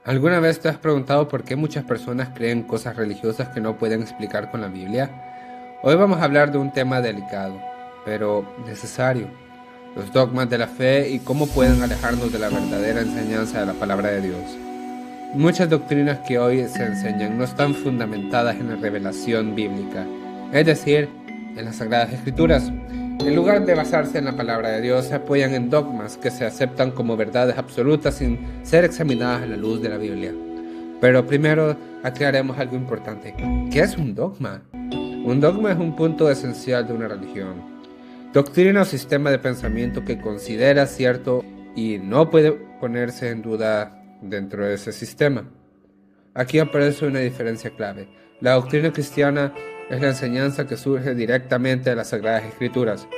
¿Alguna vez te has preguntado por qué muchas personas creen cosas religiosas que no pueden explicar con la Biblia? Hoy vamos a hablar de un tema delicado, pero necesario: los dogmas de la fe y cómo pueden alejarnos de la verdadera enseñanza de la palabra de Dios. Muchas doctrinas que hoy se enseñan no están fundamentadas en la revelación bíblica, es decir, en las Sagradas Escrituras. En lugar de basarse en la palabra de Dios, se apoyan en dogmas que se aceptan como verdades absolutas sin ser examinadas a la luz de la Biblia. Pero primero aclaremos algo importante. ¿Qué es un dogma? Un dogma es un punto esencial de una religión. Doctrina o sistema de pensamiento que considera cierto y no puede ponerse en duda dentro de ese sistema. Aquí aparece una diferencia clave. La doctrina cristiana es la enseñanza que surge directamente de las Sagradas Escrituras,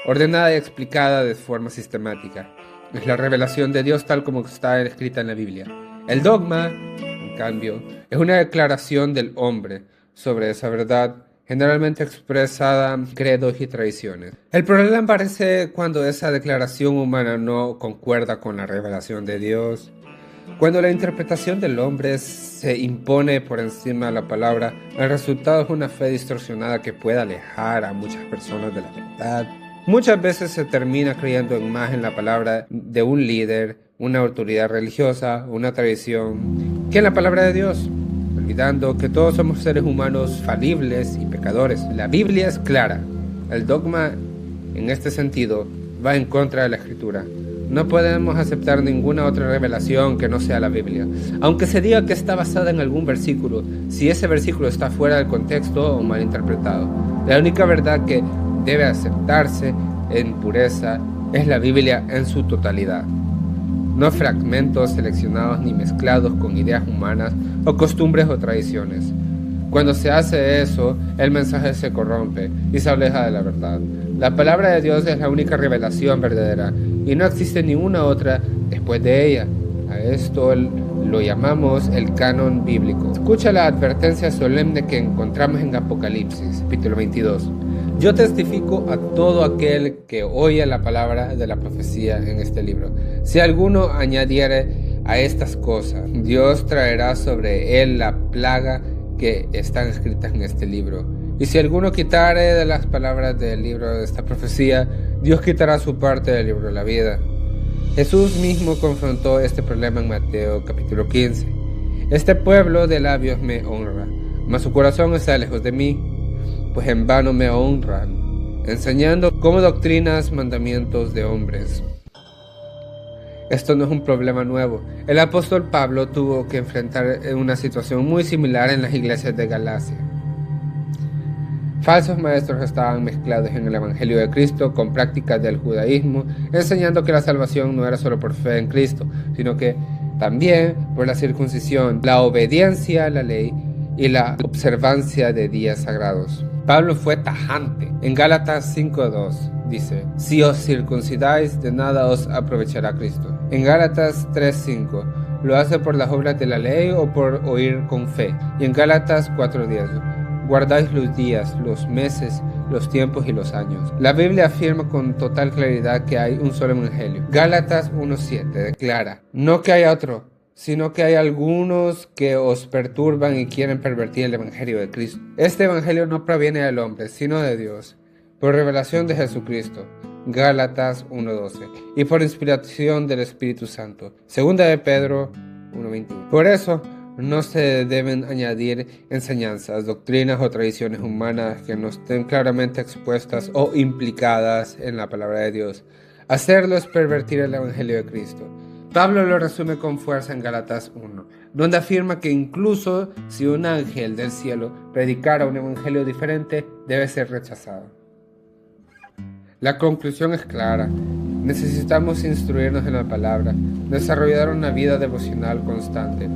ordenada y explicada de forma sistemática. Es la revelación de Dios tal como está escrita en la Biblia. El dogma, en cambio, es una declaración del hombre sobre esa verdad, generalmente expresada en credos y tradiciones. El problema aparece cuando esa declaración humana no concuerda con la revelación de Dios. Cuando la interpretación del hombre se impone por encima de la palabra, el resultado es una fe distorsionada que puede alejar a muchas personas de la verdad. Muchas veces se termina creyendo más en la palabra de un líder, una autoridad religiosa, una tradición, que en la palabra de Dios, olvidando que todos somos seres humanos falibles y pecadores. La Biblia es clara. El dogma, en este sentido, va en contra de la Escritura. No podemos aceptar ninguna otra revelación que no sea la Biblia. Aunque se diga que está basada en algún versículo, si ese versículo está fuera del contexto o mal interpretado. La única verdad que debe aceptarse en pureza es la Biblia en su totalidad. No fragmentos seleccionados ni mezclados con ideas humanas o costumbres o tradiciones. Cuando se hace eso, el mensaje se corrompe y se aleja de la verdad. La palabra de Dios es la única revelación verdadera y no existe ninguna otra después de ella. A esto lo llamamos el canon bíblico. Escucha la advertencia solemne que encontramos en Apocalipsis, capítulo 22. Yo testifico a todo aquel que oye la palabra de la profecía en este libro. Si alguno añadiere a estas cosas, Dios traerá sobre él la plaga que están escritas en este libro. Y si alguno quitare de las palabras del libro de esta profecía, Dios quitará su parte del libro de la vida. Jesús mismo confrontó este problema en Mateo capítulo 15. Este pueblo de labios me honra, mas su corazón está lejos de mí, pues en vano me honran, enseñando como doctrinas mandamientos de hombres. Esto no es un problema nuevo. El apóstol Pablo tuvo que enfrentar una situación muy similar en las iglesias de Galacia. Falsos maestros estaban mezclados en el Evangelio de Cristo con prácticas del judaísmo, enseñando que la salvación no era solo por fe en Cristo, sino que también por la circuncisión, la obediencia a la ley y la observancia de días sagrados. Pablo fue tajante. En Gálatas 5:2 dice: si os circuncidáis, de nada os aprovechará Cristo. En Gálatas 3:5 lo hace por las obras de la ley o por oír con fe. Y en Gálatas 4:10 guardáis los días, los meses, los tiempos y los años. La Biblia afirma con total claridad que hay un solo evangelio. Gálatas 1:7 declara: no que haya otro, sino que hay algunos que os perturban y quieren pervertir el evangelio de Cristo. Este evangelio no proviene del hombre, sino de Dios, por revelación de Jesucristo. Gálatas 1:12. Y por inspiración del Espíritu Santo. Segunda de Pedro 1:21. Por eso no se deben añadir enseñanzas, doctrinas o tradiciones humanas que no estén claramente expuestas o implicadas en la palabra de Dios. Hacerlo es pervertir el evangelio de Cristo. Pablo lo resume con fuerza en Gálatas 1, donde afirma que incluso si un ángel del cielo predicara un evangelio diferente, debe ser rechazado. La conclusión es clara. Necesitamos instruirnos en la palabra, desarrollar una vida devocional constante,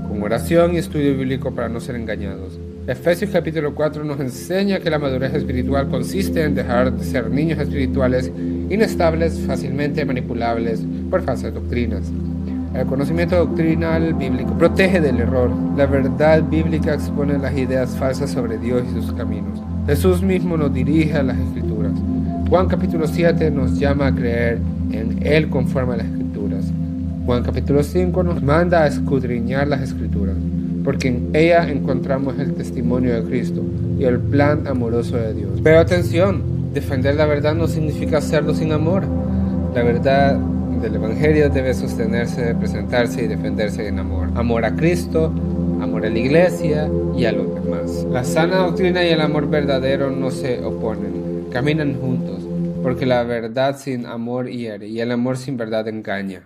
con oración y estudio bíblico para no ser engañados. Efesios capítulo 4 nos enseña que la madurez espiritual consiste en dejar de ser niños espirituales inestables, fácilmente manipulables por falsas doctrinas. El conocimiento doctrinal bíblico protege del error. La verdad bíblica expone las ideas falsas sobre Dios y sus caminos. Jesús mismo nos dirige a las Escrituras. Juan capítulo 7 nos llama a creer en Él conforme a las Escrituras. Juan capítulo 5 nos manda a escudriñar las Escrituras, porque en ella encontramos el testimonio de Cristo y el plan amoroso de Dios. Pero atención, defender la verdad no significa hacerlo sin amor. La verdad del Evangelio debe sostenerse, presentarse y defenderse en amor. Amor a Cristo, amor a la iglesia y a los demás. La sana doctrina y el amor verdadero no se oponen, caminan juntos, porque la verdad sin amor hiere y el amor sin verdad engaña.